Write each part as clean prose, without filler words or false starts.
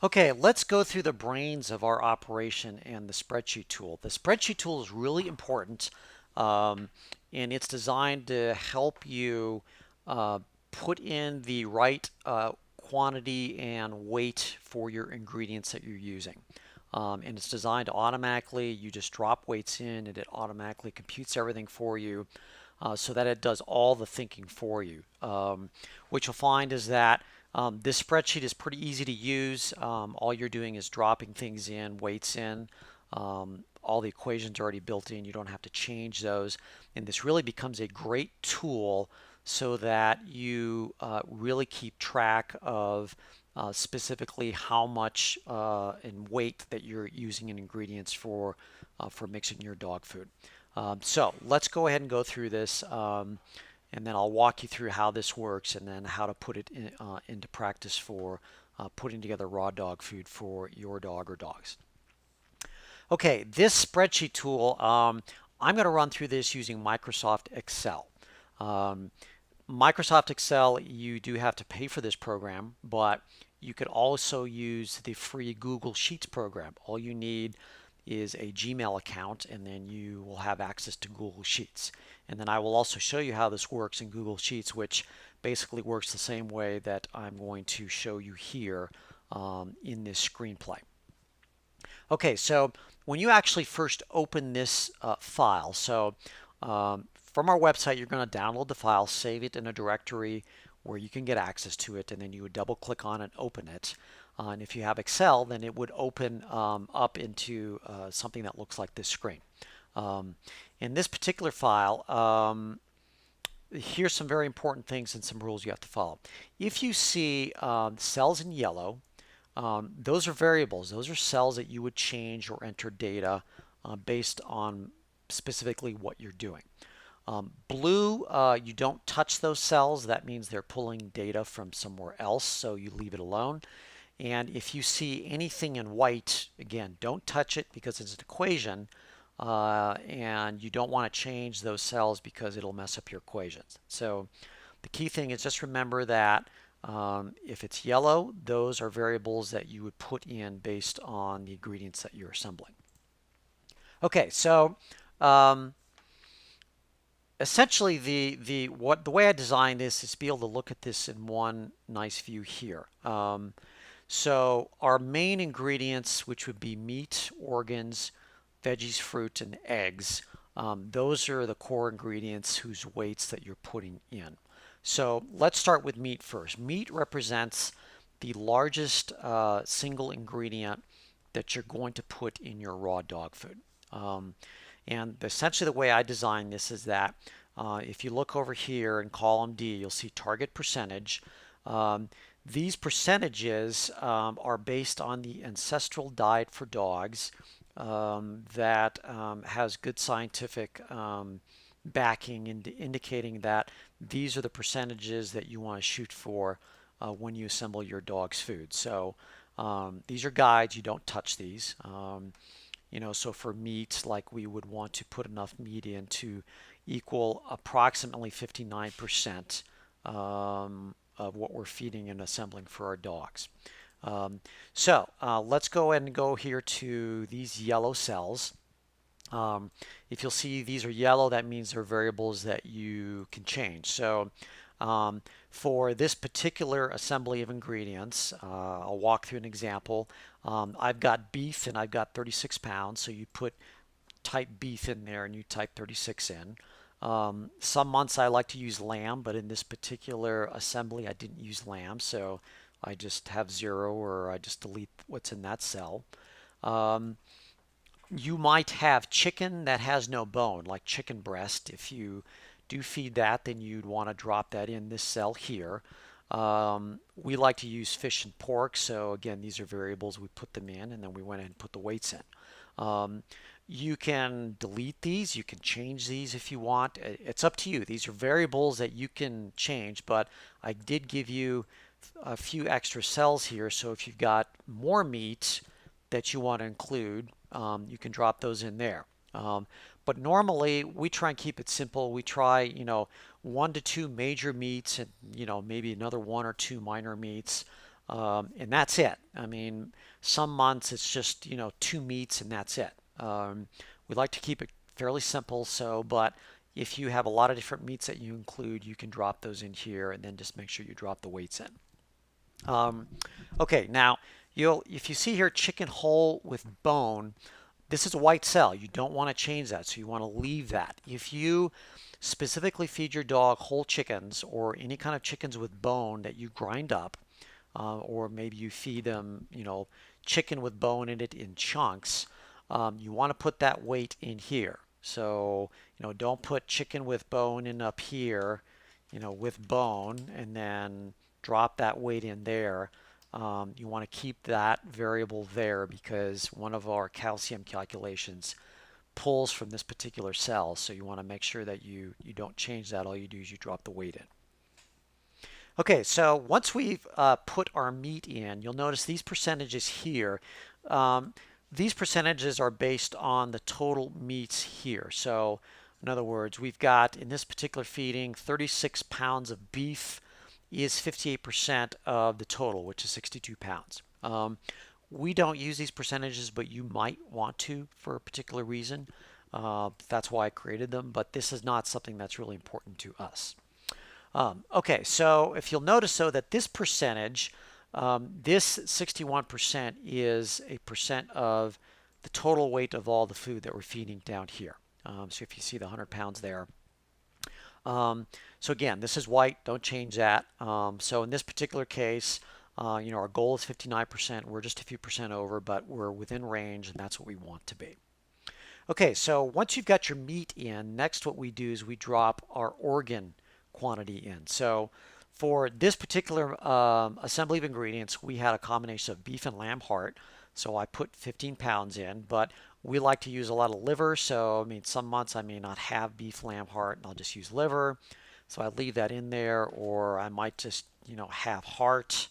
Okay, let's go through the brains of our operation and the spreadsheet tool. The spreadsheet tool is really important, um, and it's designed to help you uh, put in the right quantity and weight for your ingredients that you're using. And it's designed to automatically, you just drop weights in and it automatically computes everything for you so that it does all the thinking for you. What you'll find is that this spreadsheet is pretty easy to use. All you're doing is dropping things in, weights in. All the equations are already built in. You don't have to change those. And this really becomes a great tool so that you really keep track of specifically how much in weight that you're using in ingredients for mixing your dog food. So let's go ahead and go through this, and then I'll walk you through how this works and then how to put it into practice for putting together raw dog food for your dog or dogs. Okay, this spreadsheet tool, I'm going to run through this using Microsoft Excel. Um, Microsoft Excel, you do have to pay for this program, but you could also use the free Google Sheets program. All you need is a Gmail account, and then you will have access to Google Sheets. And then I will also show you how this works in Google Sheets, which basically works the same way that I'm going to show you here in this screenplay. Okay, so when you actually first open this file, from our website, you're going to download the file, save it in a directory where you can get access to it, and then you would double click on it, open it. And if you have Excel, then it would open up into something that looks like this screen. Um, in this particular file, here's some very important things and some rules you have to follow. If you see cells in yellow, those are variables. Those are cells that you would change or enter data based on specifically what you're doing. Blue, you don't touch those cells. That means they're pulling data from somewhere else, so you leave it alone. And if you see anything in white, again, don't touch it because it's an equation, and you don't want to change those cells because it'll mess up your equations. So the key thing is just remember that if it's yellow, those are variables that you would put in based on the ingredients that you're assembling. Okay, so um, essentially the way I designed this is to be able to look at this in one nice view here. So our main ingredients, which would be meat, organs, veggies, fruit, and eggs, those are the core ingredients whose weights that you're putting in. So let's start with meat first. Meat represents the largest single ingredient that you're going to put in your raw dog food. And essentially the way I designed this is that if you look over here in column D, you'll see target percentage. These percentages are based on the ancestral diet for dogs that has good scientific backing indicating that these are the percentages that you want to shoot for when you assemble your dog's food. So these are guides, you don't touch these. So for meat, like we would want to put enough meat in to equal approximately 59% of what we're feeding and assembling for our dogs. Let's go ahead and go here to these yellow cells. If you'll see these are yellow, that means they're variables that you can change. So for this particular assembly of ingredients, I'll walk through an example. I've got beef and I've got 36 pounds, so you type beef in there and you type 36 in. Some months I like to use lamb, but in this particular assembly I didn't use lamb, so I just have 0 or I just delete what's in that cell. You might have chicken that has no bone, like chicken breast. If you do feed that, then you'd want to drop that in this cell here. We like to use fish and pork, so again, these are variables. We put them in, and then we went ahead and put the weights in. You can delete these, you can change these if you want. It's up to you. These are variables that you can change, but I did give you a few extra cells here, so if you've got more meat that you want to include, you can drop those in there. But normally we try and keep it simple. We try, 1 to 2 major meats and, maybe another 1 or 2 minor meats. And that's it. I mean, some months it's just, 2 meats and that's it. We like to keep it fairly simple, but if you have a lot of different meats that you include, you can drop those in here and then just make sure you drop the weights in. Okay, now if you see here chicken whole with bone, this is a white cell. You don't want to change that, so you want to leave that. If you specifically feed your dog whole chickens or any kind of chickens with bone that you grind up, or maybe you feed them, chicken with bone in it in chunks, you want to put that weight in here. So, don't put chicken with bone in up here, with bone, and then drop that weight in there. You want to keep that variable there because one of our calcium calculations pulls from this particular cell. So you want to make sure that you don't change that. All you do is you drop the weight in. Okay, so once we've put our meat in, you'll notice these percentages here. These percentages are based on the total meats here. So in other words, we've got in this particular feeding 36 pounds of beef is 58% of the total, which is 62 pounds. We don't use these percentages, but you might want to for a particular reason. That's why I created them, but this is not something that's really important to us. Okay, so if you'll notice though that this percentage, this 61% is a percent of the total weight of all the food that we're feeding down here. So if you see the 100 pounds there. So again, this is white, don't change that. So in this particular case, our goal is 59%. We're just a few percent over, but we're within range, and that's what we want to be. Okay, so once you've got your meat in, next what we do is we drop our organ quantity in. So for this particular assembly of ingredients, we had a combination of beef and lamb heart. So I put 15 pounds in, but we like to use a lot of liver. So I mean, some months I may not have beef lamb heart and I'll just use liver. So I leave that in there, or I might just, have heart.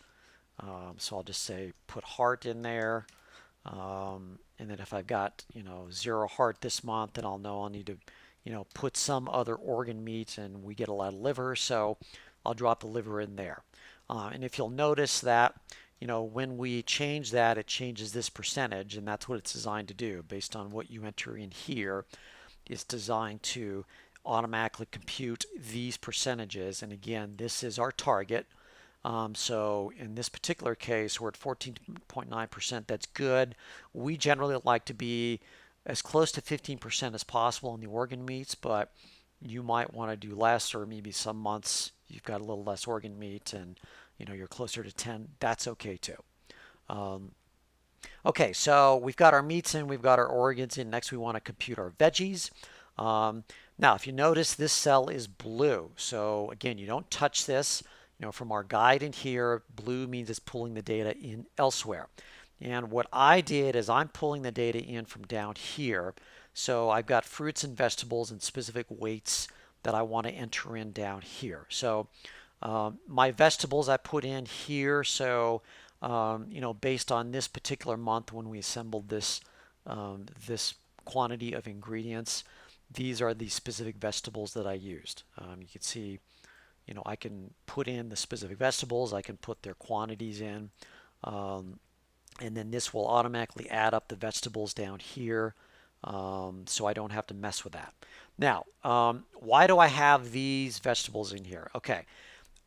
So I'll just say put heart in there. And then if I've got, 0 heart this month, then I'll know I'll need to, put some other organ meat, and we get a lot of liver. So I'll drop the liver in there. And if you'll notice that, when we change that, it changes this percentage, and that's what it's designed to do. Based on what you enter in here, it's designed to automatically compute these percentages. And again, this is our target. So in this particular case, we're at 14.9%. That's good. We generally like to be as close to 15% as possible in the organ meats, but you might want to do less, or maybe some months you've got a little less organ meat and you're closer to 10. That's okay too. Okay, so we've got our meats in, we've got our organs in. Next, we want to compute our veggies. Now, if you notice, this cell is blue. So again, you don't touch this. From our guide in here, blue means it's pulling the data in elsewhere. And what I did is I'm pulling the data in from down here. So I've got fruits and vegetables and specific weights that I want to enter in down here. So my vegetables I put in here. So based on this particular month when we assembled this this quantity of ingredients, these are the specific vegetables that I used. You can see, I can put in the specific vegetables, I can put their quantities in, and then this will automatically add up the vegetables down here, so I don't have to mess with that. Now, why do I have these vegetables in here? Okay,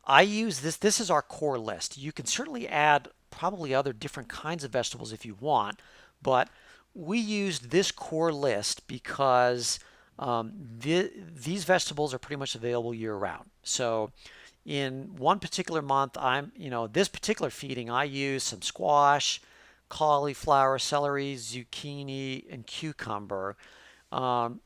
I use this. This is our core list. You can certainly add probably other different kinds of vegetables if you want, but we used this core list because these vegetables are pretty much available year round. So in one particular month, this particular feeding, I use some squash, cauliflower, celery, zucchini, and cucumber.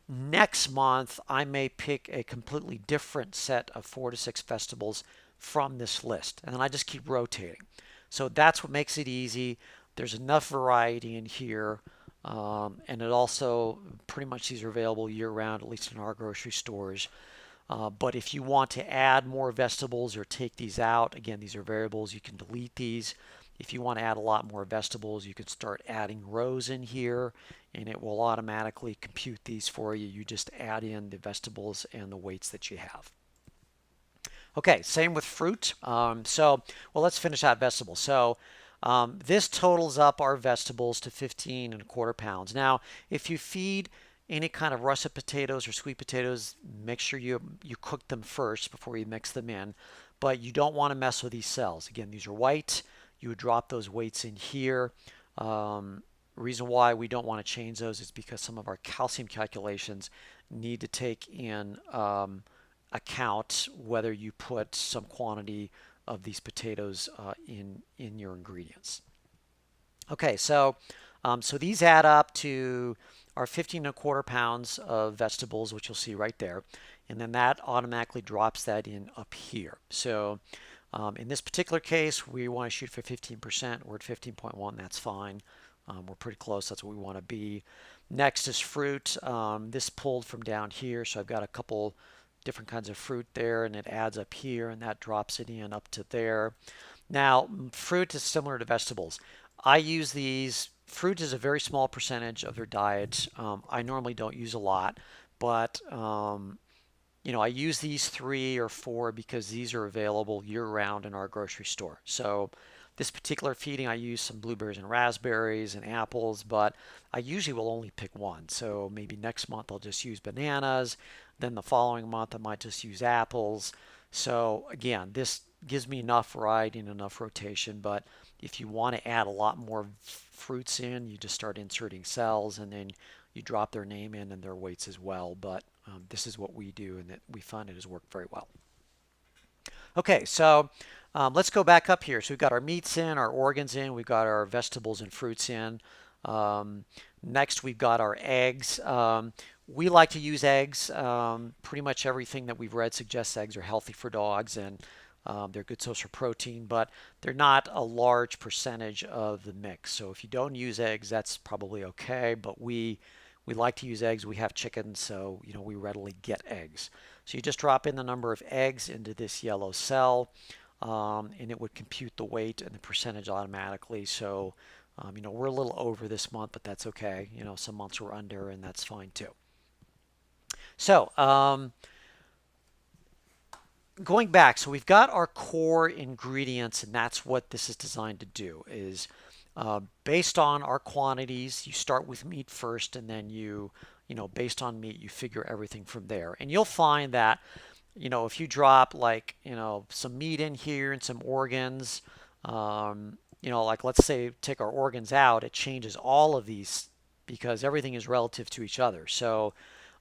Next month, I may pick a completely different set of 4 to 6 vegetables from this list, and then I just keep rotating. So that's what makes it easy. There's enough variety in here. And it also, pretty much these are available year round, at least in our grocery stores. But if you want to add more vegetables or take these out, again, these are variables, you can delete these. If you want to add a lot more vegetables, you can start adding rows in here, and it will automatically compute these for you. You just add in the vegetables and the weights that you have. Okay, same with fruit. Well, let's finish out vegetables. This totals up our vegetables to 15 1/4 pounds. Now, if you feed any kind of russet potatoes or sweet potatoes, make sure you cook them first before you mix them in. But you don't want to mess with these cells. Again, these are white. You would drop those weights in here. Reason why we don't want to change those is because some of our calcium calculations need to take in account whether you put some quantity of these potatoes in your ingredients. Okay, so these add up to our 15 1/4 pounds of vegetables, which you'll see right there, and then that automatically drops that in up here. In this particular case, we want to shoot for 15%. We're at 15.1. That's fine. We're pretty close. That's what we want to be. Next is fruit. This pulled from down here, so I've got a couple different kinds of fruit there, and it adds up here, and that drops it in up to there. Now, fruit is similar to vegetables. I use these. Fruit is a very small percentage of their diet. I normally don't use a lot, but I use these 3 or 4 because these are available year-round in our grocery store. So this particular feeding, I use some blueberries and raspberries and apples, but I usually will only pick one. So maybe next month I'll just use bananas. Then the following month I might just use apples. So again, this gives me enough variety and enough rotation. But if you want to add a lot more fruits in, you just start inserting cells and then you drop their name in and their weights as well. But this is what we do, and that we find it has worked very well. Okay, so let's go back up here. So we've got our meats in, our organs in, we've got our vegetables and fruits in. Next, we've got our eggs. We like to use eggs. Pretty much everything that we've read suggests eggs are healthy for dogs, and they're good source of protein, but they're not a large percentage of the mix. So if you don't use eggs, that's probably okay, but we like to use eggs. We have chickens, so we readily get eggs. So you just drop in the number of eggs into this yellow cell, and it would compute the weight and the percentage automatically. So we're a little over this month, but that's okay. Some months we're under, and that's fine too. So going back, so we've got our core ingredients, and that's what this is designed to do. Is based on our quantities, you start with meat first, and then based on meat, you figure everything from there. And you'll find that, if you drop like, some meat in here and some organs, like let's say take our organs out, it changes all of these because everything is relative to each other. So,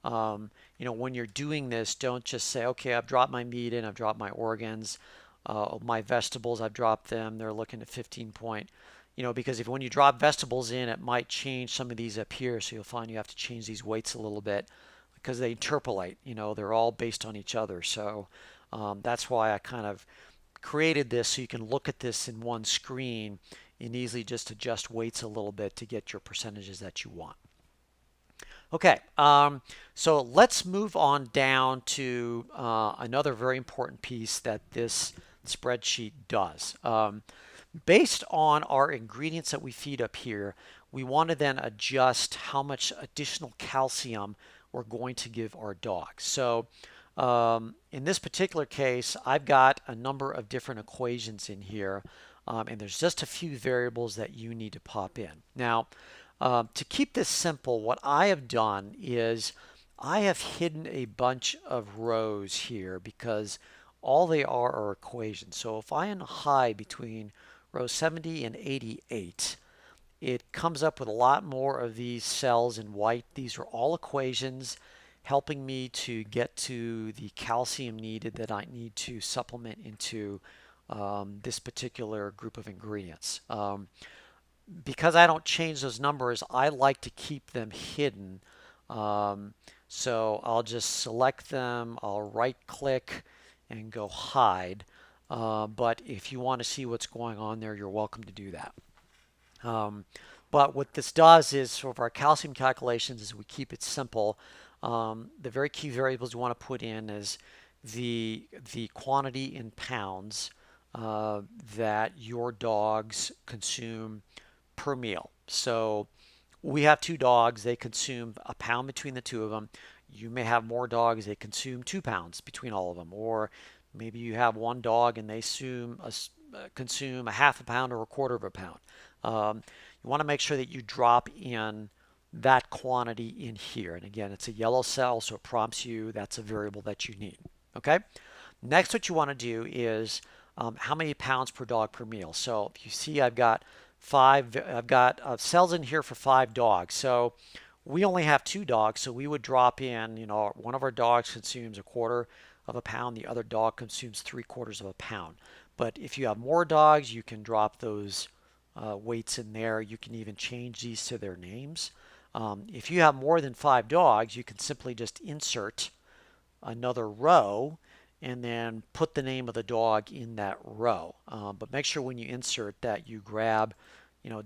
when you're doing this, don't just say, okay, I've dropped my meat in, I've dropped my organs, my vegetables, I've dropped them. They're looking at 15 point. Because when you drop vegetables in, it might change some of these up here. So you'll find you have to change these weights a little bit because they interpolate. They're all based on each other. So that's why I kind of created this so you can look at this in one screen and easily just adjust weights a little bit to get your percentages that you want. Okay, so let's move on down to another very important piece that this spreadsheet does. Based on our ingredients that we feed up here, we want to then adjust how much additional calcium we're going to give our dogs. So in this particular case, I've got a number of different equations in here, and there's just a few variables that you need to pop in. Now, to keep this simple, what I have done is I have hidden a bunch of rows here because all they are equations. So if I hide between row 70 and 88, it comes up with a lot more of these cells in white. These are all equations helping me to get to the calcium needed that I need to supplement into this particular group of ingredients. Because I don't change those numbers, I like to keep them hidden. So I'll just select them, I'll right click and go hide. But if you want to see what's going on there, you're welcome to do that. But what this does is, sort of our calcium calculations, is we keep it simple. The very key variables you want to put in is the quantity in pounds that your dogs consume per meal. So we have 2 dogs. They consume a pound between the 2 of them. You may have more dogs. They consume 2 pounds between all of them. Or Maybe you have one dog and they consume a half a pound or a quarter of a pound. You want to make sure that you drop in that quantity in here. And again, it's a yellow cell, so it prompts you that's a variable that you need. Okay. Next, what you want to do is how many pounds per dog per meal. So if you see, I've got cells in here for 5 dogs. So we only have 2 dogs, so we would drop in, one of our dogs consumes a quarter of a pound, the other dog consumes 3/4 of a pound. But if you have more dogs, you can drop those weights in there. You can even change these to their names. If you have more than 5 dogs, you can simply just insert another row and then put the name of the dog in that row. But make sure when you insert that you grab,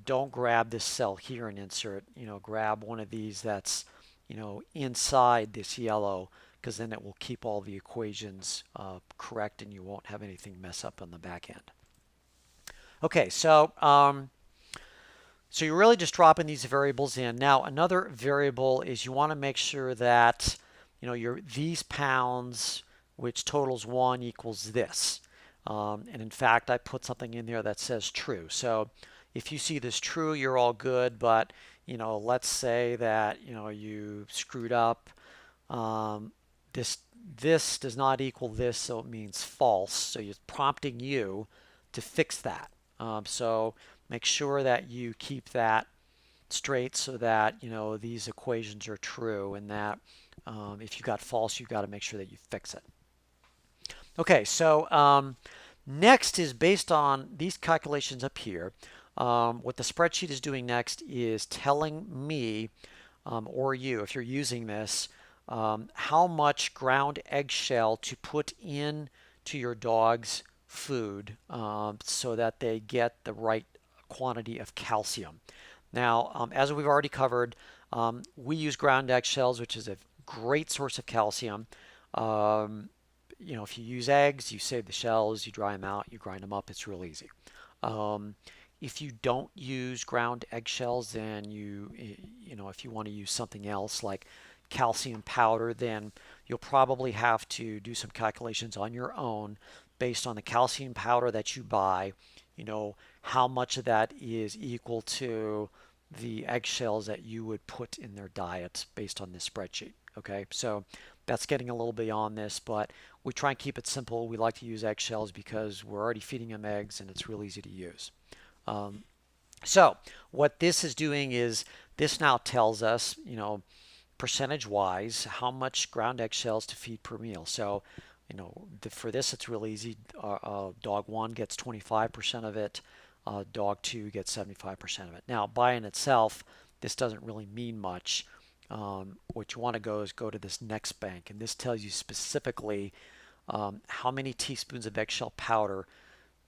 don't grab this cell here and insert, grab one of these that's, inside this yellow, because then it will keep all the equations correct and you won't have anything mess up on the back end. Okay, so you're really just dropping these variables in. Now, another variable is you want to make sure that, these pounds, which totals 1, equals this. And in fact, I put something in there that says true. So if you see this true, you're all good. But, let's say that, you screwed up. This does not equal this, so it means false. So it's prompting you to fix that. So make sure that you keep that straight so that, these equations are true, and that if you got false, you've got to make sure that you fix it. Okay, so next is based on these calculations up here. What the spreadsheet is doing next is telling me, or you, if you're using this, how much ground eggshell to put in to your dog's food so that they get the right quantity of calcium. Now, as we've already covered, we use ground eggshells, which is a great source of calcium. If you use eggs, you save the shells, you dry them out, you grind them up. It's real easy. If you don't use ground eggshells, then if you want to use something else like calcium powder, then you'll probably have to do some calculations on your own based on the calcium powder that you buy. How much of that is equal to the eggshells that you would put in their diet based on this spreadsheet. Okay, so that's getting a little beyond this, but we try and keep it simple. We like to use eggshells because we're already feeding them eggs and it's real easy to use. So what this is doing is this now tells us, percentage wise, how much ground eggshells to feed per meal. So, for this, it's real easy. Dog 1 gets 25% of it. Dog 2 gets 75% of it. Now, by in itself, this doesn't really mean much. What you want to go is go to this next bank, and this tells you specifically how many teaspoons of eggshell powder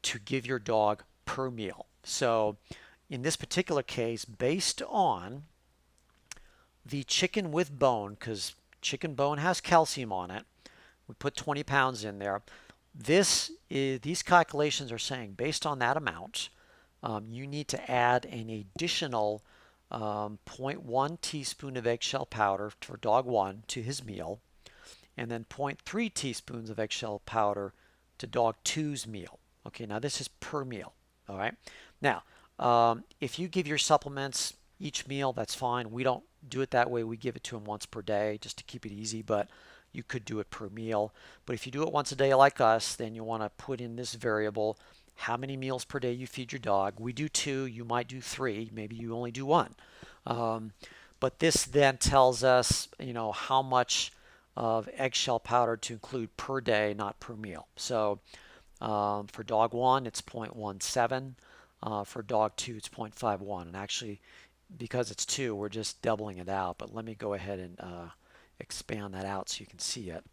to give your dog per meal. So in this particular case, based on the chicken with bone, because chicken bone has calcium on it, we put 20 pounds in there. These calculations are saying based on that amount, you need to add an additional 0.1 teaspoon of eggshell powder for dog 1 to his meal, and then 0.3 teaspoons of eggshell powder to dog 2's meal. Okay, now this is per meal. All right. Now, if you give your supplements each meal, that's fine. We don't do it that way. We give it to them once per day just to keep it easy, but you could do it per meal. But if you do it once a day like us, then you want to put in this variable, how many meals per day you feed your dog. We do 2, you might do 3, maybe you only do 1. But this then tells us, how much of eggshell powder to include per day, not per meal. So for dog 1, it's 0.17. For dog 2, it's 0.51. And actually, because it's 2, we're just doubling it out. But let me go ahead and expand that out so you can see it.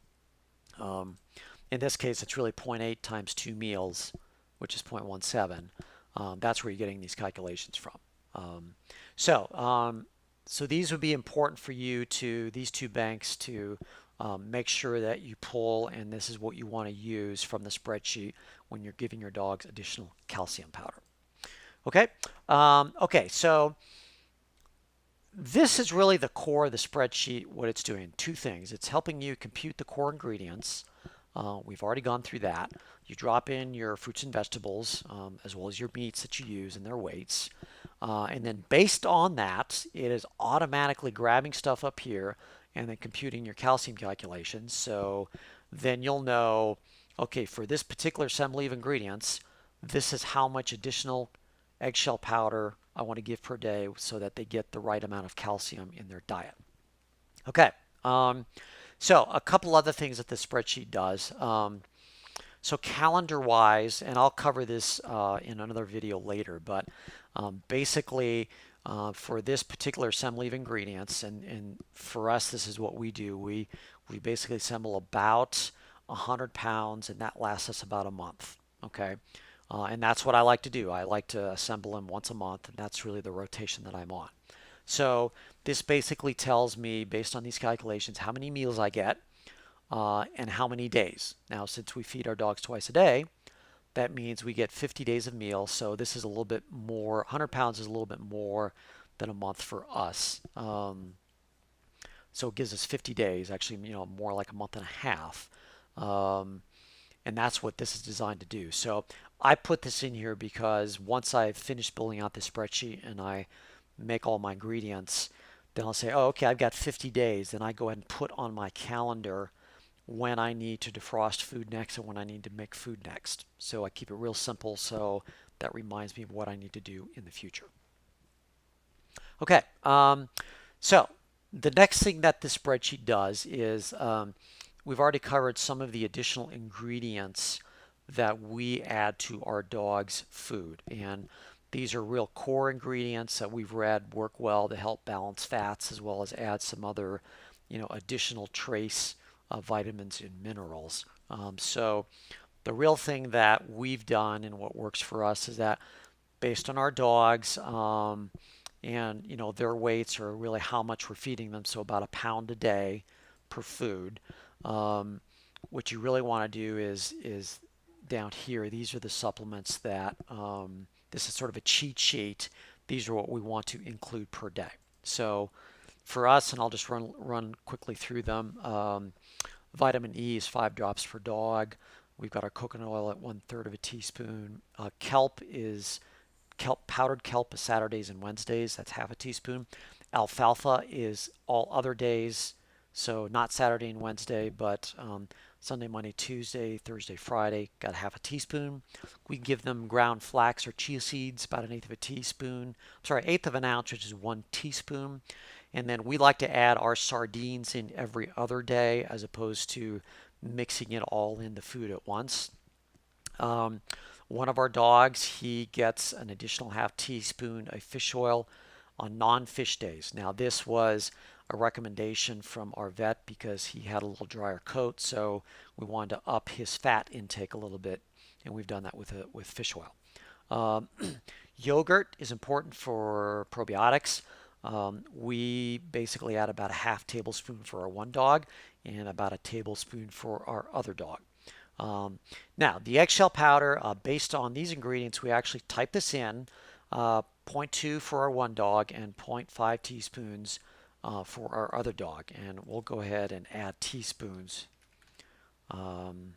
In this case, it's really 0.8 times 2 meals, which is 0.17. That's where you're getting these calculations from. So these would be important for you these 2 banks to make sure that you pull, and this is what you want to use from the spreadsheet when you're giving your dogs additional calcium powder. Okay, so this is really the core of the spreadsheet, what it's doing. 2 things. It's helping you compute the core ingredients, We've already gone through that. You drop in your fruits and vegetables, as well as your meats that you use and their weights. And then based on that, it is automatically grabbing stuff up here and then computing your calcium calculations. So then you'll know, okay, for this particular assembly of ingredients, this is how much additional eggshell powder I want to give per day so that they get the right amount of calcium in their diet. Okay, so a couple other things that this spreadsheet does. So calendar-wise, and I'll cover this in another video later, but basically for this particular assembly of ingredients, and for us, this is what we do. We basically assemble about 100 pounds, and that lasts us about a month. Okay, and that's what I like to do. I like to assemble them once a month, and that's really the rotation that I'm on. So this basically tells me, based on these calculations, how many meals I get and how many days. Now, since we feed our dogs twice a day, that means we get 50 days of meals. So this is a little bit more, 100 pounds is a little bit more than a month for us. So it gives us 50 days, actually, more like a month and a half. And that's what this is designed to do. So I put this in here because once I've finished building out this spreadsheet and I make all my ingredients, then I'll say, oh, okay, I've got 50 days. Then I go ahead and put on my calendar when I need to defrost food next and when I need to make food next. So I keep it real simple so that reminds me of what I need to do in the future. Okay, so the next thing that this spreadsheet does is we've already covered some of the additional ingredients that we add to our dog's food. And these are real core ingredients that we've read work well to help balance fats as well as add some other, additional trace vitamins and minerals. So the real thing that we've done and what works for us is that based on our dogs and their weights or really how much we're feeding them, so about a pound a day per food. What you really want to do is down here. These are the supplements that this is sort of a cheat sheet. These are what we want to include per day. So for us, and I'll just run quickly through them. Vitamin E is 5 drops per dog. We've got our coconut oil at 1/3 of a teaspoon. Powdered kelp is Saturdays and Wednesdays. That's half a teaspoon. Alfalfa is all other days, so not Saturday and Wednesday, but Sunday, Monday, Tuesday, Thursday, Friday. Got half a teaspoon. We can give them ground flax or chia seeds, about 1/8 of a teaspoon. Sorry, 1/8 of an ounce, which is 1 teaspoon. And then we like to add our sardines in every other day as opposed to mixing it all in the food at once. One of our dogs, he gets an additional half teaspoon of fish oil on non-fish days. Now this was a recommendation from our vet because he had a little drier coat, so we wanted to up his fat intake a little bit, and we've done that with fish oil. Yogurt is important for probiotics. We basically add about a half tablespoon for our one dog and about a tablespoon for our other dog. Now, the eggshell powder, based on these ingredients, we actually type this in, 0.2 for our one dog and 0.5 teaspoons for our other dog. And we'll go ahead and add teaspoons to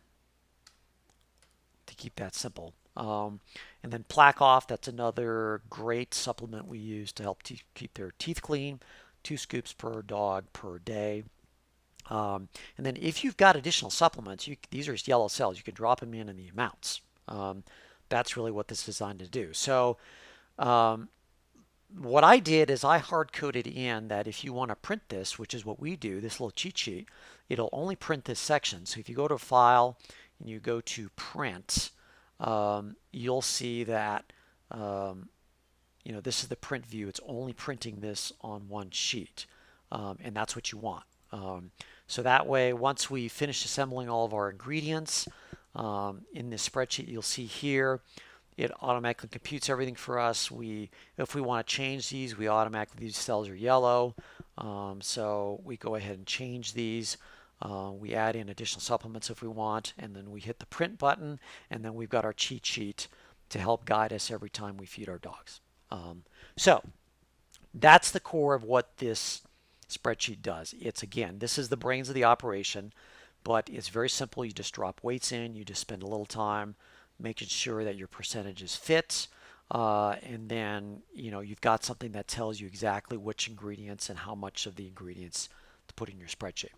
keep that simple. And then Plaque Off, that's another great supplement we use to help keep their teeth clean. 2 scoops per dog per day. And then if you've got additional supplements, these are yellow cells. You can drop them in the amounts. That's really what this is designed to do. So what I did is I hard-coded in that if you want to print this, which is what we do, this little cheat sheet, it'll only print this section. So if you go to File and you go to Print, you'll see that this is the print view. It's only printing this on one sheet, and that's what you want. So that way, once we finish assembling all of our ingredients in this spreadsheet, you'll see here it automatically computes everything for us. If we want to change these, these cells are yellow, so we go ahead and change these. We add in additional supplements if we want, and then we hit the print button, and then we've got our cheat sheet to help guide us every time we feed our dogs. So that's the core of what this spreadsheet does. Again, this is the brains of the operation. but it's very simple. You just drop weights in, you just spend a little time making sure that your percentages fit, and then you've got something that tells you exactly which ingredients and how much of the ingredients to put in your spreadsheet.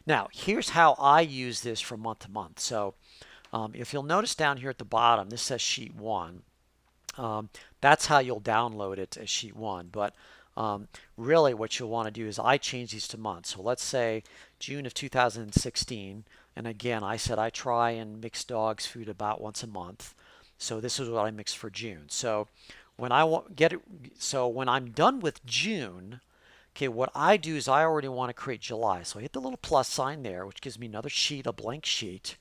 Now, here's how I use this from month to month. So if you'll notice down here at the bottom, this says sheet 1. That's how you'll download it as sheet 1. But really what you'll want to do is I change these to months. So let's say June of 2016. And again, I said I try and mix dogs food about once a month. So this is what I mixed for June. So when when I'm done with June, okay, what I do is I already want to create July. So I hit the little plus sign there, which gives me another sheet, a blank sheet.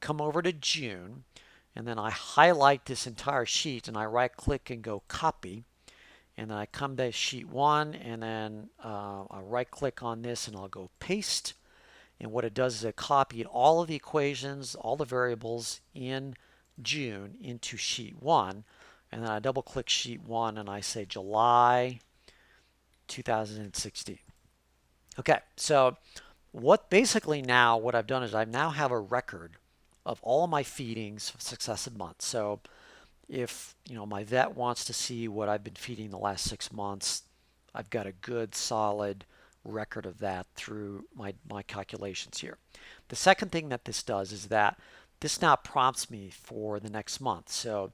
Come over to June, and then I highlight this entire sheet, and I right click and go copy. And then I come to sheet 1, and then I'll right click on this and I'll go paste. And what it does is it copied all of the equations, all the variables in June into sheet 1. And then I double click sheet 1 and I say July 2016. Okay, so what I've done is I now have a record of all my feedings for successive months. So if my vet wants to see what I've been feeding the last 6 months, I've got a good solid record of that through my calculations here. The second thing that this does is that this now prompts me for the next month. So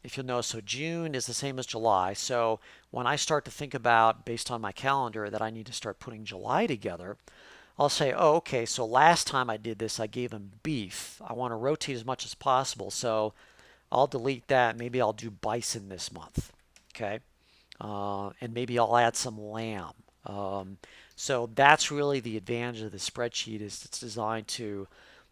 if you'll notice, so June is the same as July. So when I start to think about, based on my calendar, that I need to start putting July together, I'll say, oh, okay, so last time I did this, I gave him beef. I want to rotate as much as possible. So I'll delete that. Maybe I'll do bison this month. Okay. And maybe I'll add some lamb. So that's really the advantage of the spreadsheet, is it's designed to,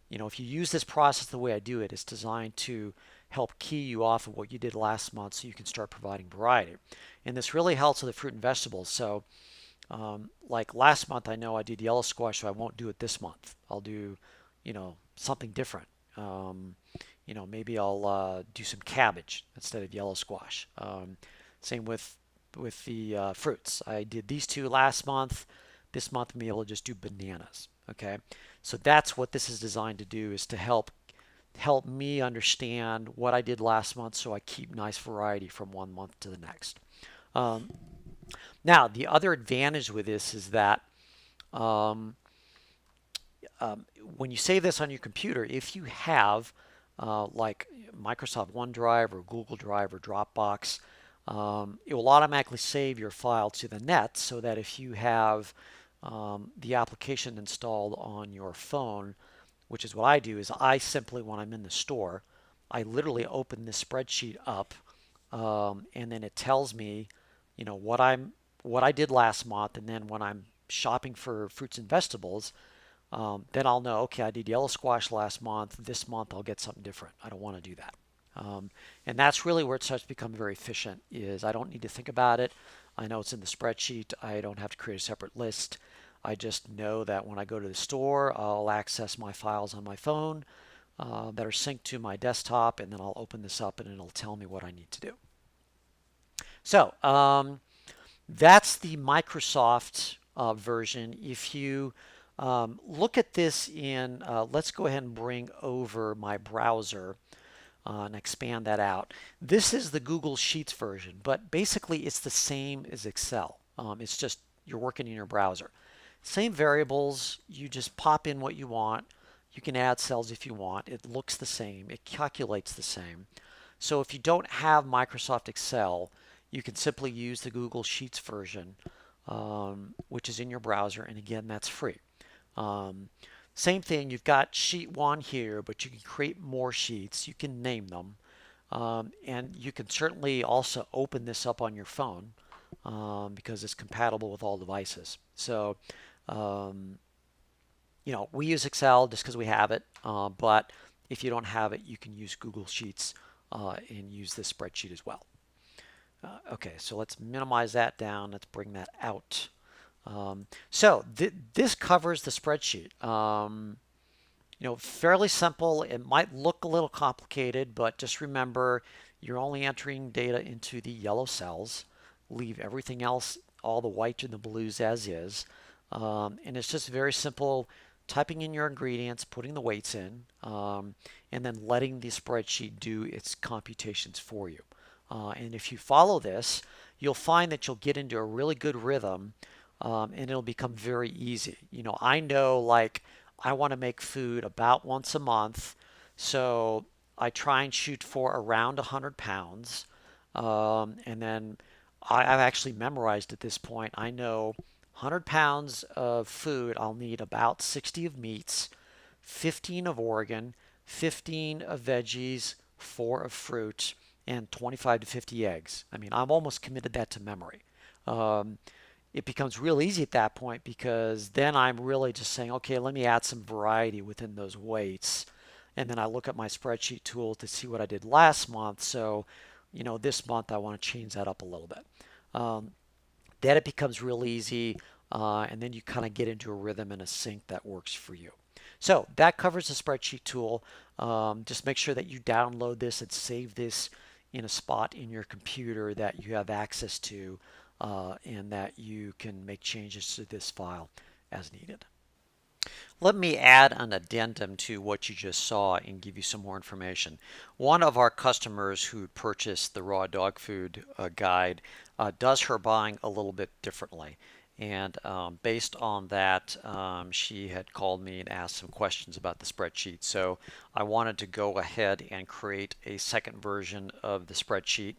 if you use this process the way I do it, it's designed to help key you off of what you did last month so you can start providing variety. And this really helps with the fruit and vegetables. So like last month, I know I did yellow squash, so I won't do it this month. I'll do, something different. Maybe I'll do some cabbage instead of yellow squash. Same with the fruits. I did these two last month. This month, I'm able to just do bananas. Okay, so that's what this is designed to do, is to help me understand what I did last month, so I keep nice variety from one month to the next. Now, the other advantage with this is that when you save this on your computer, if you have like Microsoft OneDrive or Google Drive or Dropbox, it will automatically save your file to the net, so that if you have the application installed on your phone, which is what I do, is I simply, when I'm in the store, I literally open this spreadsheet up, and then it tells me, what I did last month, and then when I'm shopping for fruits and vegetables, then I'll know, okay, I did yellow squash last month. This month I'll get something different. I don't want to do that. And that's really where it starts to become very efficient, is I don't need to think about it. I know it's in the spreadsheet. I don't have to create a separate list. I just know that when I go to the store, I'll access my files on my phone that are synced to my desktop, and then I'll open this up and it'll tell me what I need to do. So that's the Microsoft version. If you look at this in, let's go ahead and bring over my browser and expand that out. This is the Google Sheets version, but basically it's the same as Excel. It's just you're working in your browser. Same variables, you just pop in what you want. You can add cells if you want. It looks the same. It calculates the same. So if you don't have Microsoft Excel, you can simply use the Google Sheets version, which is in your browser, and again, that's free. Same thing, you've got sheet 1 here, but you can create more sheets. You can name them. And you can certainly also open this up on your phone because it's compatible with all devices. So, we use Excel just because we have it, but if you don't have it, you can use Google Sheets and use this spreadsheet as well. Okay, so let's minimize that down. Let's bring that out. So this covers the spreadsheet. Fairly simple. It might look a little complicated, but just remember, you're only entering data into the yellow cells. Leave everything else, all the white and the blues, as is. And it's just very simple typing in your ingredients, putting the weights in, and then letting the spreadsheet do its computations for you. And if you follow this, you'll find that you'll get into a really good rhythm, and it'll become very easy. I know, like, I want to make food about once a month, so I try and shoot for around 100 pounds. And then I've actually memorized at this point. I know 100 pounds of food, I'll need about 60 of meats, 15 of organ, 15 of veggies, 4 of fruit, and 25 to 50 eggs. I mean, I'm almost committed that to memory. Um, it becomes real easy at that point because then I'm really just saying, okay, let me add some variety within those weights. And then I look at my spreadsheet tool to see what I did last month. So, this month I want to change that up a little bit. Then it becomes real easy, and then you kind of get into a rhythm and a sync that works for you. So that covers the spreadsheet tool. Just make sure that you download this and save this in a spot in your computer that you have access to, and that you can make changes to this file as needed. Let me add an addendum to what you just saw and give you some more information. One of our customers who purchased the raw dog food guide does her buying a little bit differently. And based on that, she had called me and asked some questions about the spreadsheet. So I wanted to go ahead and create a second version of the spreadsheet,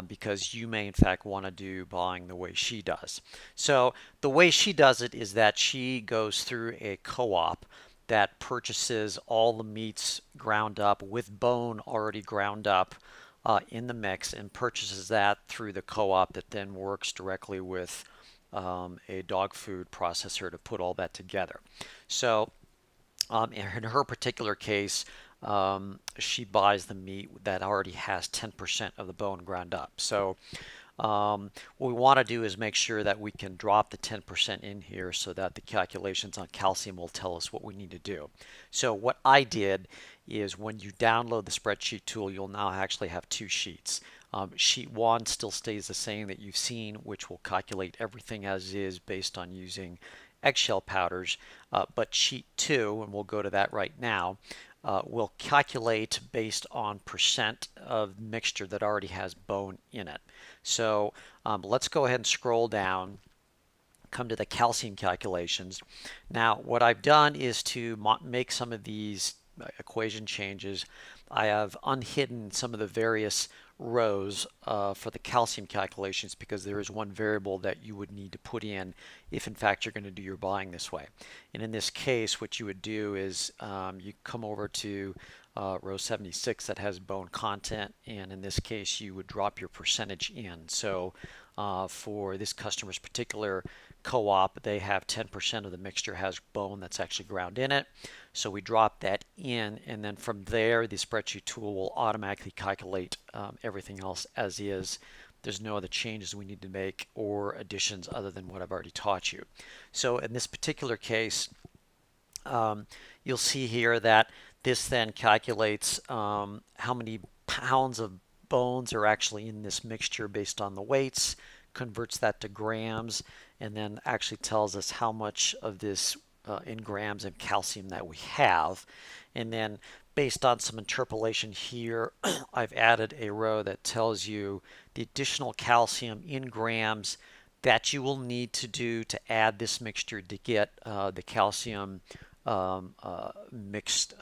because you may in fact want to do buying the way she does. So the way she does it is that she goes through a co-op that purchases all the meats ground up with bone already ground up in the mix, and purchases that through the co-op that then works directly with a dog food processor to put all that together. So in her particular case, she buys the meat that already has 10% of the bone ground up. So what we want to do is make sure that we can drop the 10% in here so that the calculations on calcium will tell us what we need to do. So what I did is, when you download the spreadsheet tool, you'll now actually have two sheets. Sheet 1 still stays the same that you've seen, which will calculate everything as is based on using eggshell powders. But sheet 2, and we'll go to that right now, will calculate based on percent of mixture that already has bone in it. So let's go ahead and scroll down, come to the calcium calculations. Now, what I've done is to make some of these equation changes. I have unhidden some of the various rows for the calcium calculations, because there is one variable that you would need to put in if in fact you're going to do your buying this way. And in this case, what you would do is you come over to row 76 that has bone content, and in this case you would drop your percentage in. So for this customer's particular co-op, they have 10% of the mixture has bone that's actually ground in it. So we drop that in, and then from there the spreadsheet tool will automatically calculate everything else as is. There's no other changes we need to make or additions other than what I've already taught you. So in this particular case, you'll see here that this then calculates how many pounds of bones are actually in this mixture based on the weights, converts that to grams, and then actually tells us how much of this in grams of calcium that we have. And then based on some interpolation here, I've added a row that tells you the additional calcium in grams that you will need to do to add this mixture to get the calcium mixed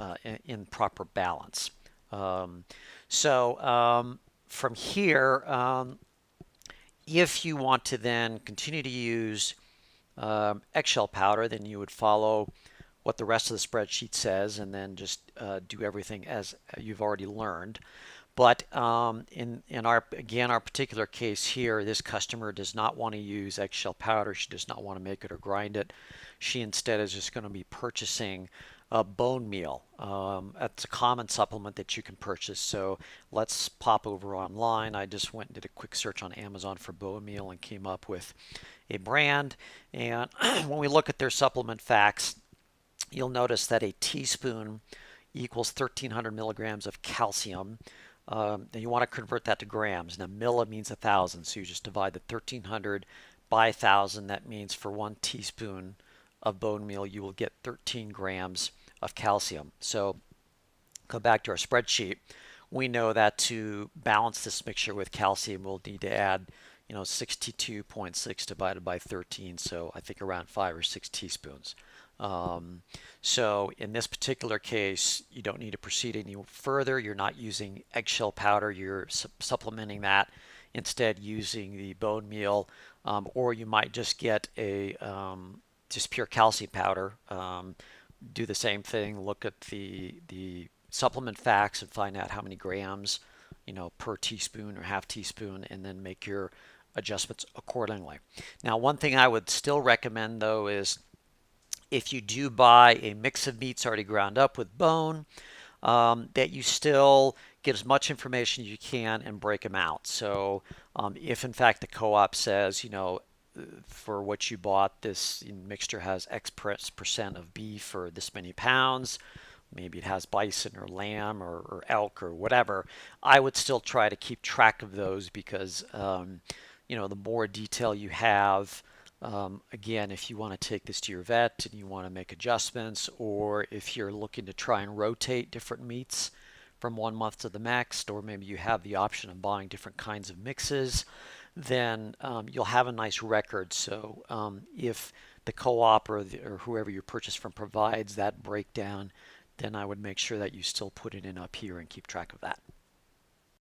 in proper balance. From here, if you want to then continue to use eggshell powder, then you would follow what the rest of the spreadsheet says and then just do everything as you've already learned. But in our particular case here, this customer does not want to use eggshell powder. She does not want to make it or grind it. She instead is just going to be purchasing bone meal. That's a common supplement that you can purchase. So let's pop over online. I just went and did a quick search on Amazon for bone meal and came up with a brand. And when we look at their supplement facts, you'll notice that a teaspoon equals 1,300 milligrams of calcium. Then you want to convert that to grams. Now, milli means 1,000, so you just divide the 1,300 by 1,000. That means for 1 teaspoon of bone meal, you will get 13 grams of calcium. So go back to our spreadsheet. We know that to balance this mixture with calcium, we'll need to add, 62.6 divided by 13, so I think around 5 or 6 teaspoons. Um, so in this particular case, you don't need to proceed any further. You're not using eggshell powder. You're supplementing that, instead using the bone meal, or you might just get a just pure calcium powder. Do the same thing. Look at the supplement facts and find out how many grams, per teaspoon or half teaspoon, and then make your adjustments accordingly. Now, one thing I would still recommend though is if you do buy a mix of meats already ground up with bone, that you still get as much information as you can and break them out. So if in fact the co-op says, for what you bought, this mixture has X percent of beef or this many pounds, maybe it has bison or lamb or elk or whatever, I would still try to keep track of those because, the more detail you have, again, if you want to take this to your vet and you want to make adjustments, or if you're looking to try and rotate different meats from one month to the next, or maybe you have the option of buying different kinds of mixes, then you'll have a nice record. So if the co-op or whoever you purchase from provides that breakdown, then I would make sure that you still put it in up here and keep track of that.